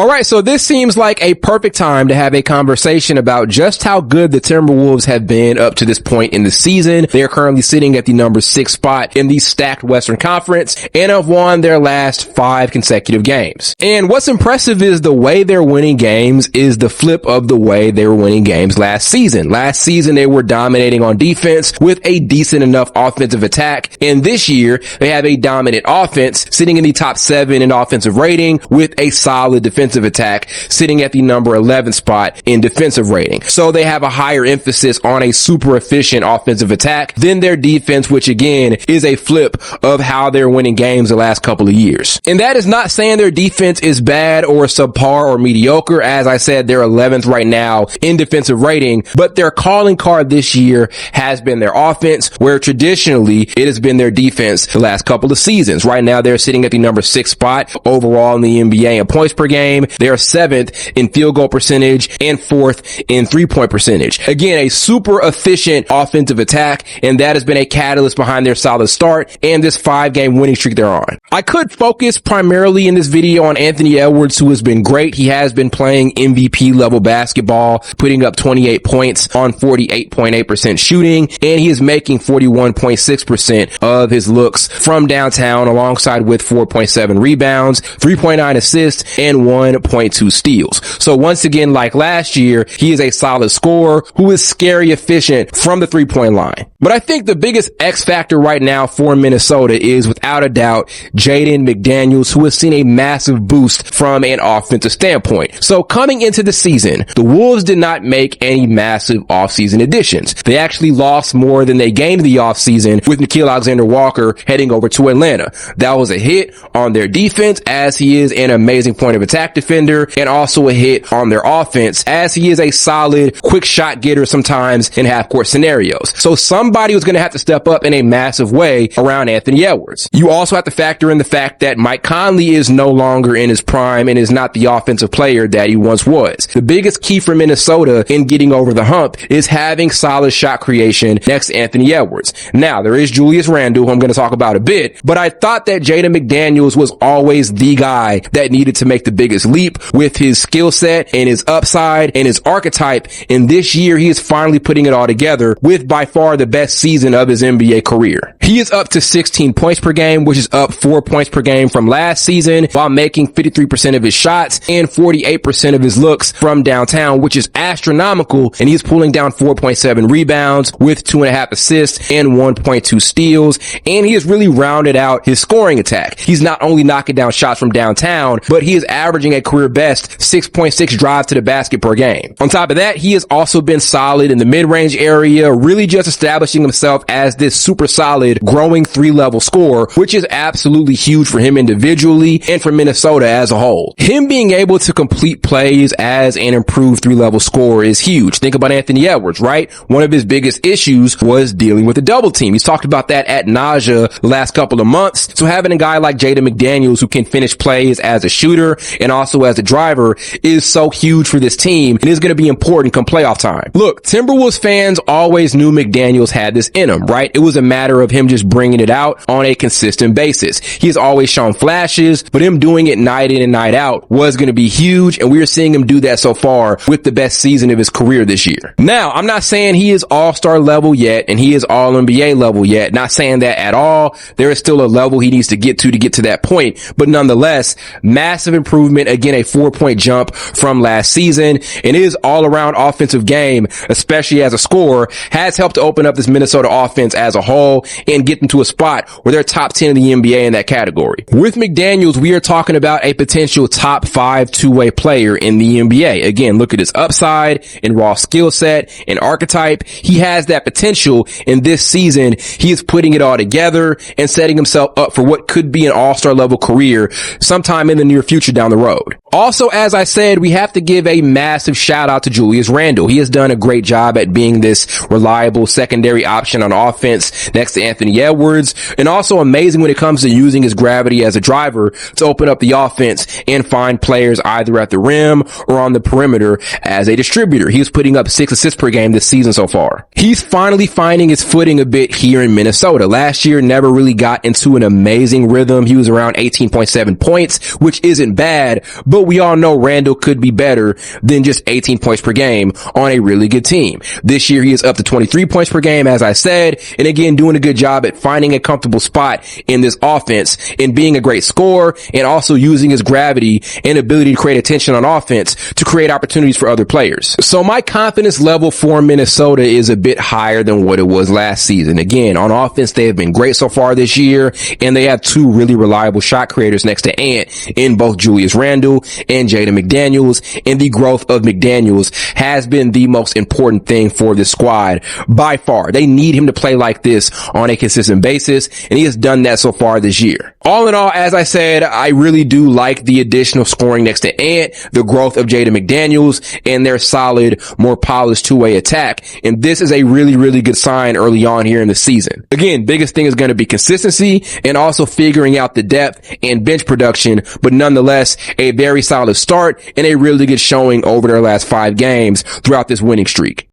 All right, so this seems like a perfect time to have a conversation about just how good the Timberwolves have been up to this point in the season. They are currently sitting at the number 6 spot in the stacked Western Conference and have won their last 5 consecutive games. And what's impressive is the way they're winning games is the flip of the way they were winning games last season. Last season, they were dominating on defense with a decent enough offensive attack. And this year, they have a dominant offense sitting in the top 7 in offensive rating with a solid defensive attack sitting at the number 11 spot in defensive rating. So they have a higher emphasis on a super efficient offensive attack than their defense, which again is a flip of how they're winning games the last couple of years. And that is not saying their defense is bad or subpar or mediocre. As I said, they're 11th right now in defensive rating, but their calling card this year has been their offense, where traditionally it has been their defense the last couple of seasons. Right now they're sitting at the number 6 spot overall in the NBA in points per game. They are 7th in field goal percentage and 4th in 3-point percentage. Again, a super efficient offensive attack, and that has been a catalyst behind their solid start and this 5-game winning streak they're on. I could focus primarily in this video on Anthony Edwards, who has been great. He has been playing MVP level basketball, putting up 28 points on 48.8% shooting, and he is making 41.6% of his looks from downtown, alongside with 4.7 rebounds, 3.9 assists, and 1.2 steals. So once again, like last year, he is a solid scorer who is scary efficient from the 3-point line. But I think the biggest X factor right now for Minnesota is without a doubt Jaden McDaniels, who has seen a massive boost from an offensive standpoint. So coming into the season, the Wolves did not make any massive offseason additions. They actually lost more than they gained the offseason, with Nickeil Alexander-Walker heading over to Atlanta. That was a hit on their defense, as he is an amazing point of attack defender, and also a hit on their offense, as he is a solid quick shot getter sometimes in half-court scenarios. So somebody was going to have to step up in a massive way around Anthony Edwards. You also have to factor in the fact that Mike Conley is no longer in his prime and is not the offensive player that he once was. The biggest key for Minnesota in getting over the hump is having solid shot creation next to Anthony Edwards. Now, there is Julius Randle, who I'm going to talk about a bit, but I thought that Jaden McDaniels was always the guy that needed to make the biggest leap with his skill set and his upside and his archetype. And this year, he is finally putting it all together with by far the best season of his NBA career. He is up to 16 points per game, which is up 4 points per game from last season, while making 53% of his shots and 48% of his looks from downtown, which is astronomical. And he's pulling down 4.7 rebounds with 2.5 assists and 1.2 steals. And he has really rounded out his scoring attack. He's not only knocking down shots from downtown, but he is averaging a career best 6.6 drives to the basket per game. On top of that, he has also been solid in the mid-range area, really just establishing himself as this super solid growing 3-level scorer, which is absolutely huge for him individually and for Minnesota as a whole. Him being able to complete plays as an improved 3-level scorer is huge. Think about Anthony Edwards, right? One of his biggest issues was dealing with the double team. He's talked about that ad nauseam the last couple of months. So having a guy like Jaden McDaniels who can finish plays as a shooter and also as a driver is so huge for this team and is going to be important come playoff time. Look, Timberwolves fans always knew McDaniels had this in him, right? It was a matter of him just bringing it out on a consistent basis. He's always shown flashes, but him doing it night in and night out was going to be huge, and we are seeing him do that so far with the best season of his career this year. Now, I'm not saying he is all-star level yet and he is all-NBA level yet. Not saying that at all. There is still a level he needs to get to that point, but nonetheless, massive improvement. Again, a 4-point jump from last season, and his all-around offensive game, especially as a scorer, has helped to open up this Minnesota offense as a whole and get them to a spot where they're top 10 in the NBA in that category. With McDaniels, we are talking about a potential top 5 two-way player in the NBA. Again, look at his upside and raw skill set and archetype. He has that potential, and this season, he is putting it all together and setting himself up for what could be an all-star level career sometime in the near future down the road. Also, as I said, we have to give a massive shout out to Julius Randle. He has done a great job at being this reliable secondary option on offense next to Anthony Edwards, and also amazing when it comes to using his gravity as a driver to open up the offense and find players either at the rim or on the perimeter as a distributor. He was putting up 6 assists per game this season so far. He's finally finding his footing a bit here in Minnesota. Last year, never really got into an amazing rhythm. He was around 18.7 points, which isn't bad, but we all know Randle could be better than just 18 points per game on a really good team. This year he is up to 23 points per game, as I said, and again, doing a good job at finding a comfortable spot in this offense and being a great scorer, and also using his gravity and ability to create attention on offense to create opportunities for other players. So my confidence level for Minnesota is a bit higher than what it was last season. Again, on offense, they have been great so far this year, and they have two really reliable shot creators next to Ant in both Julius Randle and Jaden McDaniels, and the growth of McDaniels has been the most important thing for this squad by far. They need him to play like this on a consistent basis, and he has done that so far this year. All in all, as I said, I really do like the additional scoring next to Ant, the growth of Jaden McDaniels, and their solid, more polished two-way attack. And this is a really, really good sign early on here in the season. Again, biggest thing is going to be consistency and also figuring out the depth and bench production, but nonetheless, a very solid start and a really good showing over their last 5 games throughout this winning streak.